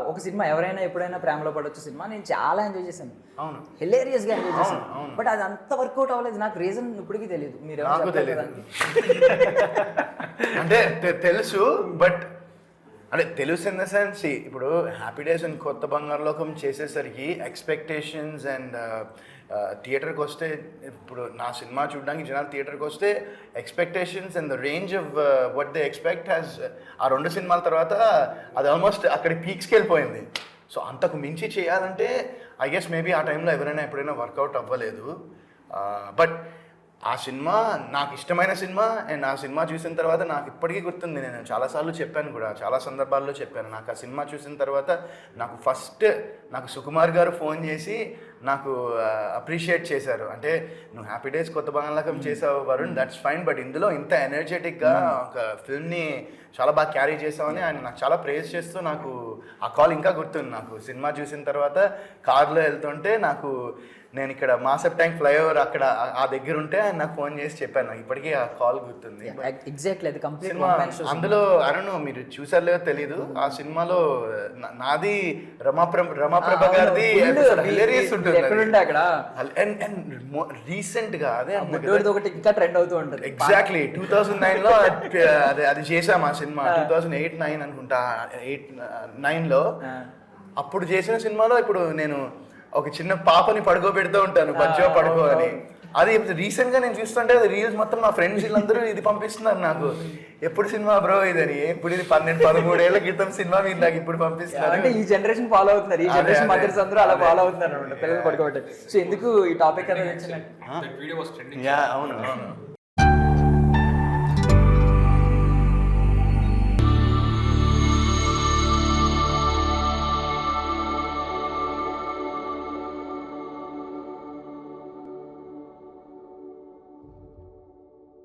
ఒక సినిమా ఎవరైనా ఎప్పుడైనా ప్రేమలో పడవచ్చు సినిమా నేను చాలా ఎంజాయ్ చేశాను. అవును, హిలేరియస్ గా ఎంజాయ్ చేశాను. అవును. బట్ అది అంత వర్కౌట్ అవ్వలేదు. నాకు రీజన్ ఇప్పటికీ తెలియదు. మీరు ఎవరు నాకు చెప్పలేదు తెలియదు. దానికి. అంటే తెలుసు, బట్ అంటే తెలుసు ఇన్ ద సెన్స్, ఇప్పుడు హ్యాపీ డేస్ అండ్ కొత్త బంగారు లోకం చేసేసరికి ఎక్స్పెక్టేషన్స్ అండ్ థియేటర్కి వస్తే, ఇప్పుడు నా సినిమా చూడడానికి జనాలు థియేటర్కి వస్తే expectations and the range of what they expect has ఆ 2 సినిమాల తర్వాత అది ఆల్మోస్ట్ అక్కడి పీక్స్కి వెళ్ళిపోయింది. సో అంతకు మించి చేయాలంటే ఐ గెస్ మేబీ ఆ టైంలో ఎవరైనా ఎప్పుడైనా వర్కౌట్ అవ్వలేదు. బట్ ఆ సినిమా నాకు ఇష్టమైన సినిమా, అండ్ ఆ సినిమా చూసిన తర్వాత నాకు ఇప్పటికీ గుర్తుంది. నేను చాలాసార్లు చెప్పాను కూడా, చాలా సందర్భాల్లో చెప్పాను. నాకు ఆ సినిమా చూసిన తర్వాత నాకు ఫస్ట్ సుకుమార్ గారు ఫోన్ చేసి నాకు అప్రిషియేట్ చేశారు. అంటే నువ్వు హ్యాపీ డేస్ కొత్త బంగాళాఖాతం చేసావు వరుణ్, దట్స్ ఫైన్, బట్ ఇందులో ఇంత ఎనర్జెటిక్గా ఒక ఫిల్మ్ని చాలా బాగా క్యారీ చేసామని ఆయన నాకు చాలా ప్రేజ్ చేస్తూ, నాకు ఆ కాల్ ఇంకా గుర్తుంది. నాకు సినిమా చూసిన తర్వాత కార్లో వెళ్తుంటే నేను ఇక్కడ మాసప్ ట్యాంక్ ఫ్లైఓవర్ అక్కడ ఆ దగ్గర ఉంటే ఆయన నాకు ఫోన్ చేసి చెప్పాను. నాకు ఇప్పటికీ ఆ కాల్ గుర్తుంది. ఎగ్జాక్ట్లీ అది కంప్లీట్ సినిమా అందులో అరుణ్ మీరు చూసారో లేదో తెలీదు, ఆ సినిమాలో నాది రమాప్రభ గారిది హిలేరియస్ ఉంటుంది అక్కడ. అండ్ రీసెంట్ గా అదే ఒకటి ఇంకా ట్రెండ్ అవుతూ ఉంటుంది. ఎగ్జాక్ట్లీ 2009లో అది చేసాం ఆ సినిమా. 2008-9 అనుకుంటా, 8-9లో అప్పుడు చేసిన సినిమాలో ఇప్పుడు నేను ఒక చిన్న పాపని పడుకోబెడుతూ ఉంటాను, బజ్జో పడుకో అని. అది రీసెంట్ గా నేను చూస్తుంటే అది రీల్స్ మొత్తం మా ఫ్రెండ్స్ వీళ్ళందరూ ఇది పంపిస్తున్నారు నాకు. ఎప్పుడు సినిమా బ్రో ఇదని, ఇప్పుడు ఇది 12-13 ఏళ్ల క్రితం సినిమా మీరు నాకు ఇప్పుడు పంపిస్తున్నారు. అంటే ఈ జనరేషన్ ఫాలో అవుతున్నారు, ఈ జనరేషన్ మదర్స్ అందరూ అలా ఫాలో అవుతున్నారు అనమాట పిల్లలు పడుకోబెట్టారు. సో ఎందుకు ఈ టాపిక్ అనేది అవును.